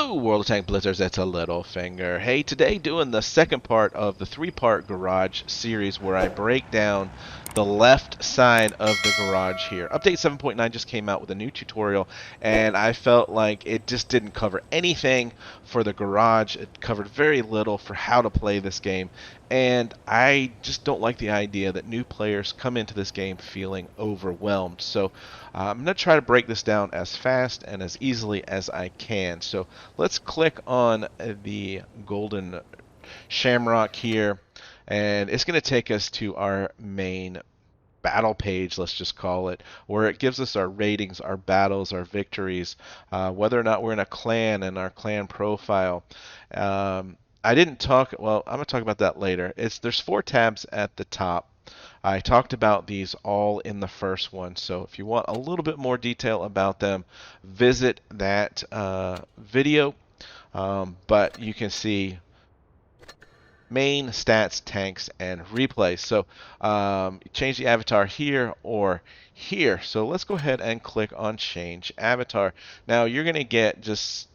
Hello, World of Tank Blizzards. It's a Littlefinger. Hey, today doing the second part of the three-part garage series where I break down the left side of the garage here. Update 7.9 just came out with a new tutorial, and I felt like it just didn't cover anything for the garage. It covered very little for how to play this game, and I just don't like the idea that new players come into this game feeling overwhelmed. So I'm going to try to break this down as fast and as easily as I can. So let's click on the golden shamrock here, and it's going to take us to our main battle page, let's just call it, where it gives us our ratings, our battles, our victories, whether or not we're in a clan and our clan profile. I didn't talk, well, I'm going to talk about that later. There's four tabs at the top. I talked about these all in the first one, so if you want a little bit more detail about them, visit that video. But you can see main, stats, tanks, and replays. So change the avatar here or here. So let's go ahead and click on change avatar. Now you're going to get just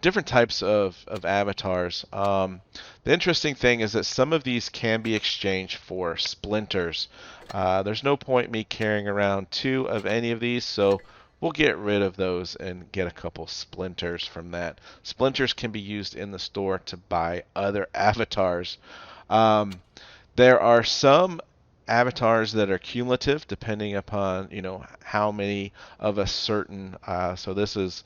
different types of avatars. The interesting thing is that some of these can be exchanged for splinters. There's no point me carrying around two of any of these, so we'll get rid of those and get a couple splinters from that. Splinters can be used in the store to buy other avatars. Um, there are some avatars that are cumulative depending upon how many of a certain so this is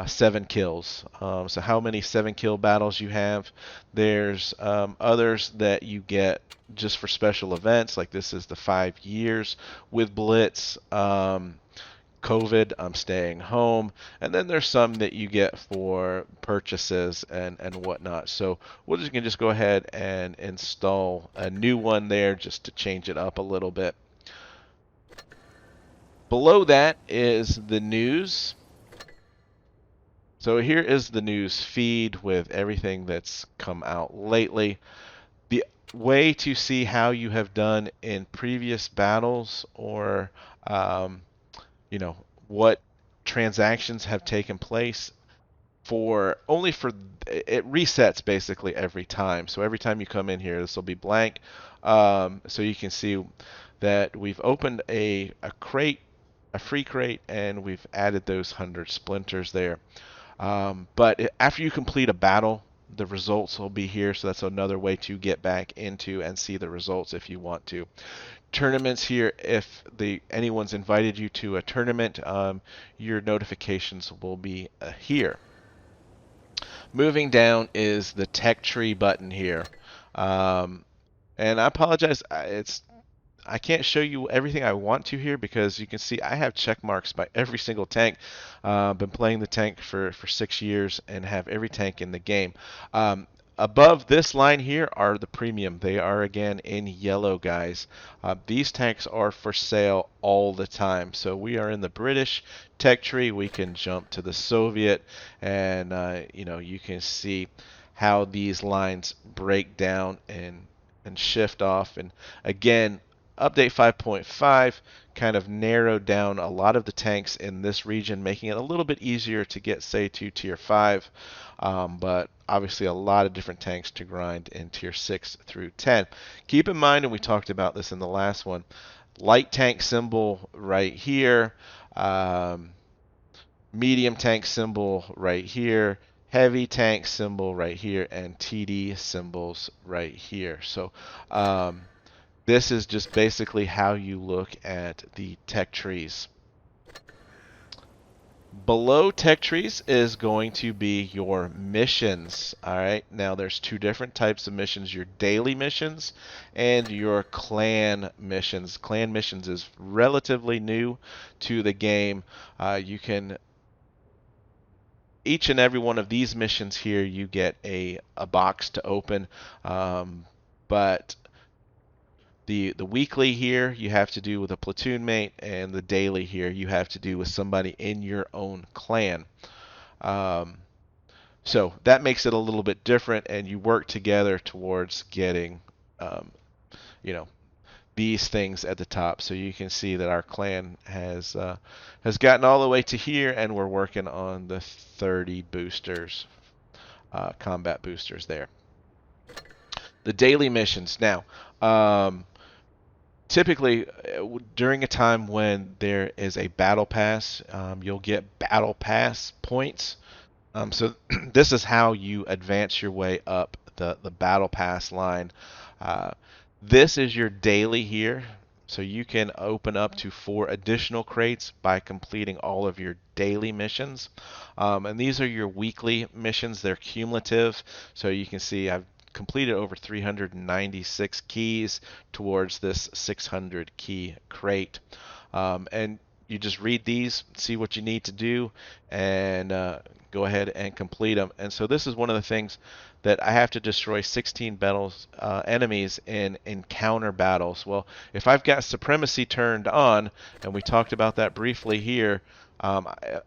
7 kills, so how many 7 kill battles you have. There's others that you get just for special events, like this is the 5 years with Blitz, COVID, I'm staying home, and then there's some that you get for purchases and whatnot. So we're just gonna go ahead and install a new one there just to change it up a little bit. Below that is the news. So here is the news feed with everything that's come out lately. The way to see how you have done in previous battles, or you know what transactions have taken place, for only for it resets basically every time. So every time you come in here, this will be blank. So you can see that we've opened a crate, a free crate, and we've added those 100 splinters there. But after you complete a battle, the results will be here. So that's another way to get back into and see the results if you want to. Tournaments here, if anyone's invited you to a tournament, your notifications will be here. Moving down is the tech tree button here. And I apologize, I can't show you everything I want to here because you can see I have check marks by every single tank. Been playing the tank for 6 years and have every tank in the game. Above this line here are the premium. They are again in yellow, guys. These tanks are for sale all the time. So we are in the British tech tree. We can jump to the Soviet, and you can see how these lines break down and shift off. And again, update 5.5 kind of narrowed down a lot of the tanks in this region, making it a little bit easier to get, say, to tier 5. But obviously a lot of different tanks to grind in tier 6 through 10. Keep in mind, and we talked about this in the last one, light tank symbol right here, medium tank symbol right here, heavy tank symbol right here, and TD symbols right here. So this is just basically how you look at the tech trees. Below tech trees is going to be your missions. All right, now there's two different types of missions: your daily missions and your clan missions. Clan missions is relatively new to the game. You can, each and every one of these missions here, you get a box to open, but the weekly here you have to do with a platoon mate, and the daily here you have to do with somebody in your own clan. So that makes it a little bit different, and you work together towards getting, um, you know, these things at the top. So you can see that our clan has gotten all the way to here, and we're working on the 30 boosters, combat boosters there. The daily missions now. Typically, during a time when there is a battle pass, you'll get battle pass points. So this is how you advance your way up the battle pass line. Uh, this is your daily here. So you can open up to 4 additional crates by completing all of your daily missions. And these are your weekly missions. They're cumulative. So you can see I've completed over 396 keys towards this 600 key crate. And you just read these, see what you need to do, and go ahead and complete them. And so this is one of the things that I have to destroy 16 enemies in encounter battles. Well, if I've got supremacy turned on, and we talked about that briefly here,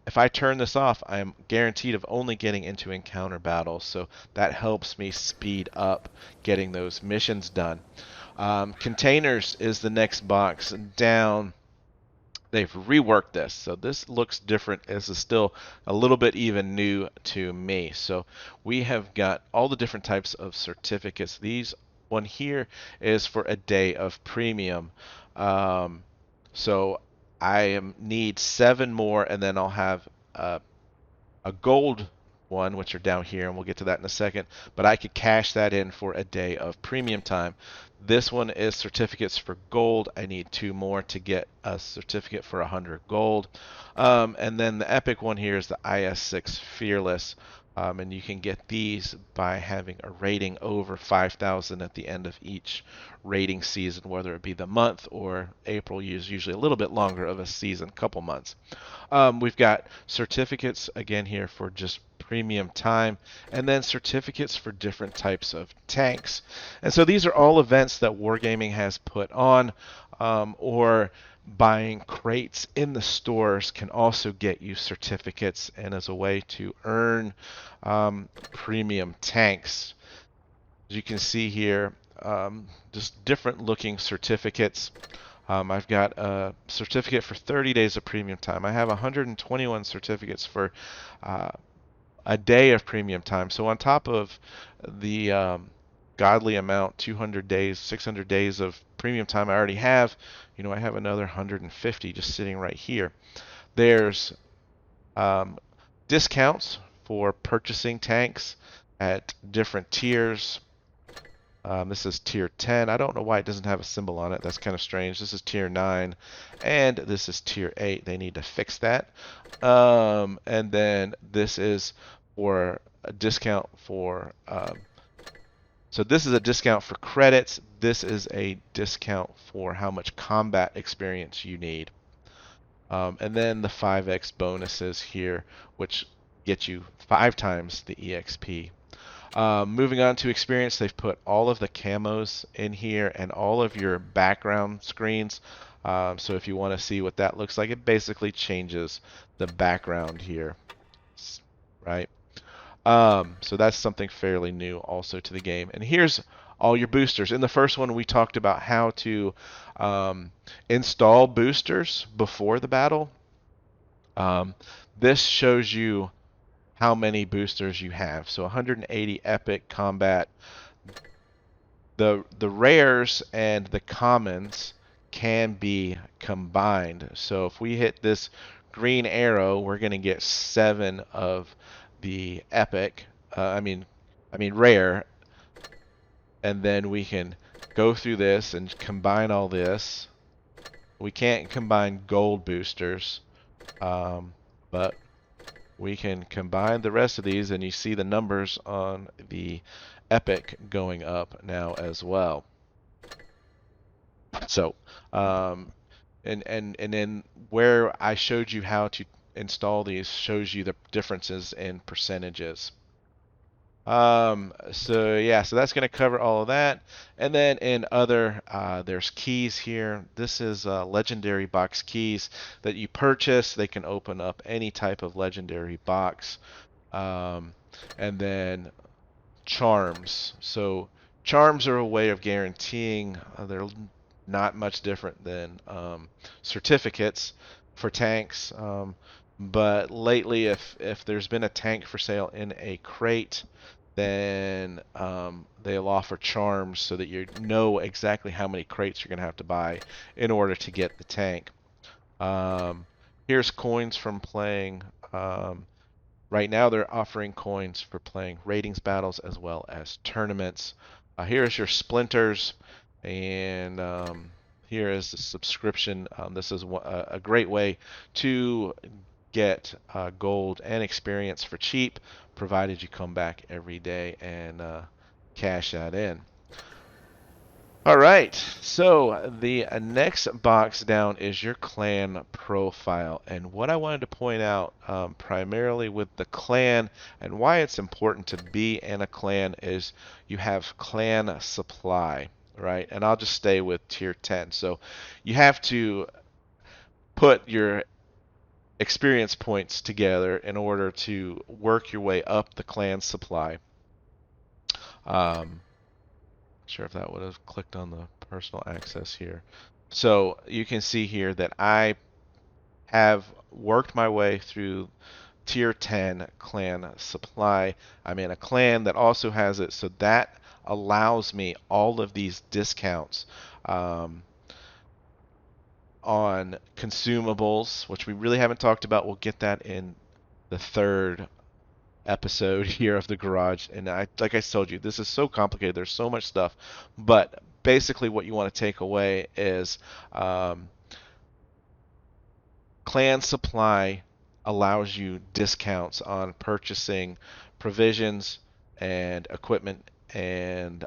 if I turn this off, I am guaranteed of only getting into encounter battles. So that helps me speed up getting those missions done. Containers is the next box down. They've reworked this, so this looks different. This is still a little bit even new to me. So we have got all the different types of certificates. These one here is for a day of premium. So I need 7 more, and then I'll have a gold one, which are down here, and we'll get to that in a second. But I could cash that in for a day of premium time. This one is certificates for gold. I need 2 more to get a certificate for 100 gold. And then the epic one here is the IS-6 Fearless. And you can get these by having a rating over 5,000 at the end of each rating season, whether it be the month or April is usually a little bit longer of a season, couple months. We've got certificates again here for just premium time, and then certificates for different types of tanks. And so these are all events that Wargaming has put on, or buying crates in the stores can also get you certificates, and as a way to earn premium tanks. As you can see here, just different looking certificates. I've got a certificate for 30 days of premium time. I have 121 certificates for a day of premium time. So on top of the godly amount, 200 days, 600 days of premium time I already have, I have another 150 just sitting right here. There's discounts for purchasing tanks at different tiers. This is tier 10. I don't know why it doesn't have a symbol on it. That's kind of strange. This is tier 9, and this is tier 8. They need to fix that. And then this is for a discount for... so this is a discount for credits. This is a discount for how much combat experience you need. And then the 5x bonuses here, which get you 5 times the EXP. Moving on to experience, they've put all of the camos in here and all of your background screens. So if you want to see what that looks like, it basically changes the background here, right? So that's something fairly new also to the game. And here's all your boosters. In the first one, we talked about how to install boosters before the battle. This shows you how many boosters you have. So 180 epic combat. The rares and the commons can be combined. So if we hit this green arrow, we're going to get 7 of the epic. I mean rare. And then we can go through this and combine all this. We can't combine gold boosters, but we can combine the rest of these, and you see the numbers on the epic going up now as well. So, and then where I showed you how to install these shows you the differences in percentages. So yeah, so that's going to cover all of that. And then in other, there's keys here. This is legendary box keys that you purchase. They can open up any type of legendary box. And then charms. So charms are a way of guaranteeing, they're not much different than certificates for tanks. But lately, if there's been a tank for sale in a crate, then they'll offer charms so that you know exactly how many crates you're going to have to buy in order to get the tank. Um, Here's coins from playing. Right now, they're offering coins for playing ratings battles as well as tournaments. Here's your splinters, and here is the subscription. This is a great way to get gold and experience for cheap, provided you come back every day and cash that in. All right, so the next box down is your clan profile. And what I wanted to point out primarily with the clan and why it's important to be in a clan is you have clan supply, right? And I'll just stay with tier 10. So you have to put your experience points together in order to work your way up the clan supply. Sure if that would have clicked on the personal access here. So you can see here that I have worked my way through tier 10 clan supply. I'm in a clan that also has it, so that allows me all of these discounts um, on consumables, which we really haven't talked about. We'll get that in the third episode here of the garage. And like I told you, this is so complicated. There's so much stuff, but basically what you want to take away is clan supply allows you discounts on purchasing provisions and equipment and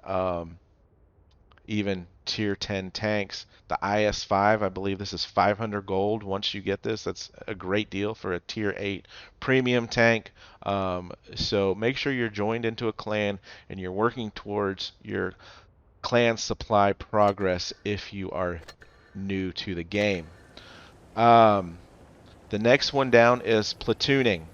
even tier 10 tanks. The IS-5, I believe this is 500 gold. Once you get this, that's a great deal for a tier 8 premium tank. So make sure you're joined into a clan and you're working towards your clan supply progress if you are new to the game. The next one down is platooning.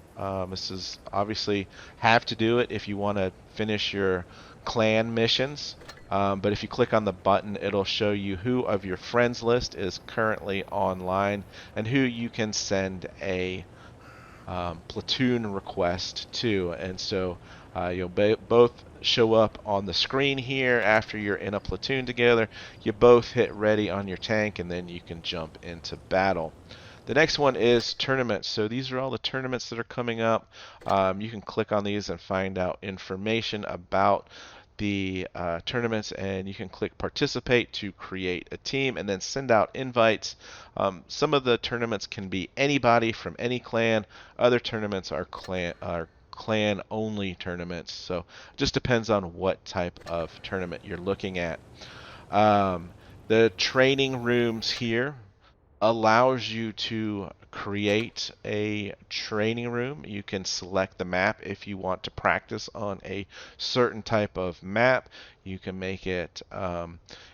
This is obviously have to do it if you want to finish your clan missions. But if you click on the button, it'll show you who of your friends list is currently online and who you can send a platoon request to. And so you'll both show up on the screen here after you're in a platoon together. You both hit ready on your tank, and then you can jump into battle. The next one is tournaments. So these are all the tournaments that are coming up. You can click on these and find out information about the tournaments, and you can click participate to create a team and then send out invites. Some of the tournaments can be anybody from any clan. Other tournaments are clan only tournaments. So it just depends on what type of tournament you're looking at. Um, the training rooms here allows you to create a training room. You can select the map if you want to practice on a certain type of map. You can make it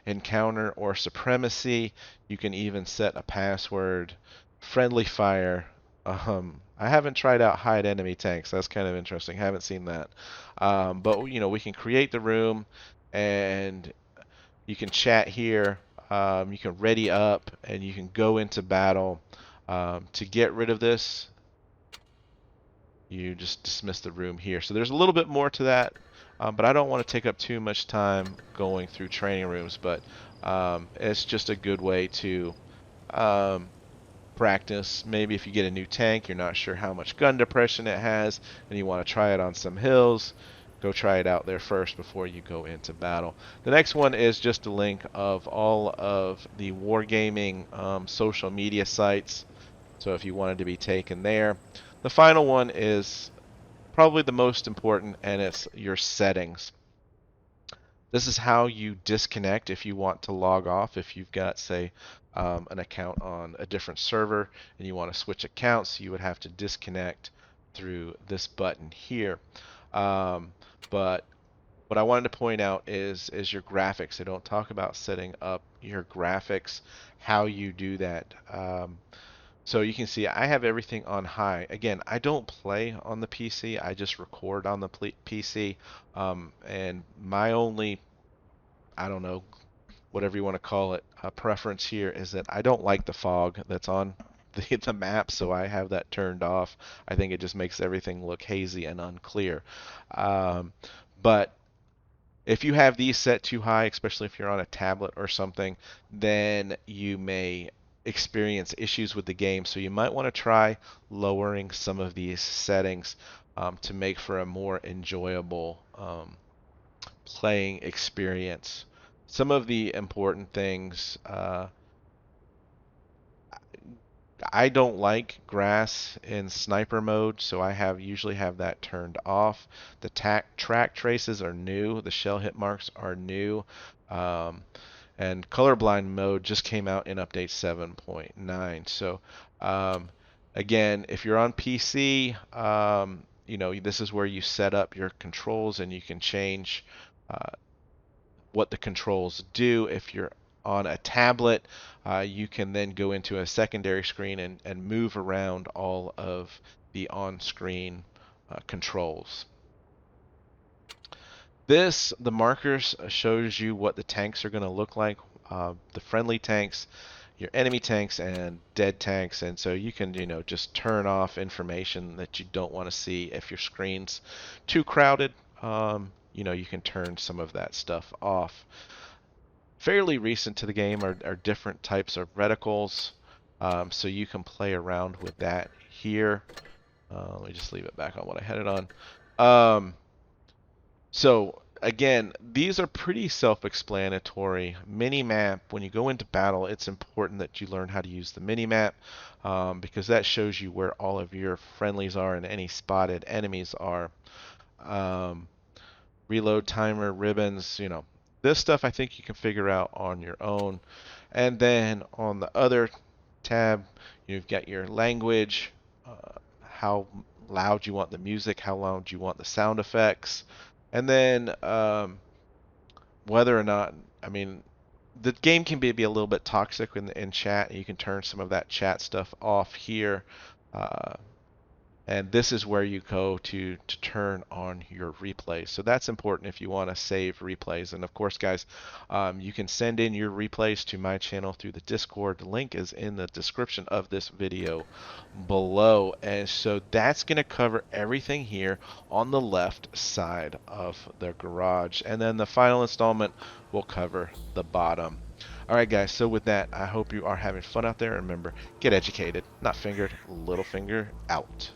encounter or supremacy. You can even set a password, friendly fire. I haven't tried out hide enemy tanks. That's kind of interesting. Haven't seen that. But you know, we can create the room and you can chat here. You can ready up and you can go into battle. To get rid of this, you just dismiss the room here. So there's a little bit more to that, but I don't want to take up too much time going through training rooms. But it's just a good way to um, practice. Maybe if you get a new tank, you're not sure how much gun depression it has, and you want to try it on some hills. Go try it out there first before you go into battle. The next one is just a link of all of the wargaming social media sites. So if you wanted to be taken there. The final one is probably the most important, and it's your settings. This is how you disconnect if you want to log off. If you've got, say, an account on a different server and you want to switch accounts, you would have to disconnect through this button here. But what I wanted to point out is your graphics. I don't talk about setting up your graphics, how you do that. So you can see I have everything on high. Again, I don't play on the PC. I just record on the PC. And my only, I don't know, whatever you want to call it, preference here is that I don't like the fog that's on the map, so I have that turned off. I think it just makes everything look hazy and unclear. Um, but if you have these set too high, especially if you're on a tablet or something, then you may experience issues with the game. So you might want to try lowering some of these settings to make for a more enjoyable playing experience. Some of the important things. I don't like grass in sniper mode, so I have usually have that turned off. The track traces are new. The shell hit marks are new. Um, and colorblind mode just came out in update 7.9. So um, again, if you're on PC, this is where you set up your controls and you can change uh, what the controls do. If you're on a tablet, you can then go into a secondary screen and move around all of the on-screen controls. The markers shows you what the tanks are going to look like, the friendly tanks, your enemy tanks, and dead tanks. And so you can, just turn off information that you don't want to see. If your screen's too crowded, you can turn some of that stuff off. Fairly recent to the game are different types of reticles, so you can play around with that here. Let me just leave it back on what I had it on. So again, these are pretty self-explanatory. Minimap, when you go into battle, it's important that you learn how to use the minimap because that shows you where all of your friendlies are and any spotted enemies are. Um, Reload timer, ribbons, this stuff I think you can figure out on your own. And then on the other tab, you've got your language, how loud you want the music, how loud you want the sound effects, and then whether or not, I mean, the game can be a little bit toxic in chat, and you can turn some of that chat stuff off here. Uh, and this is where you go to turn on your replays. So that's important if you want to save replays. And of course, guys, you can send in your replays to my channel through the Discord. The link is in the description of this video below. And so that's going to cover everything here on the left side of the garage. And then the final installment will cover the bottom. All right, guys, so with that, I hope you are having fun out there. Remember, get educated, not fingered. Littlefinger out.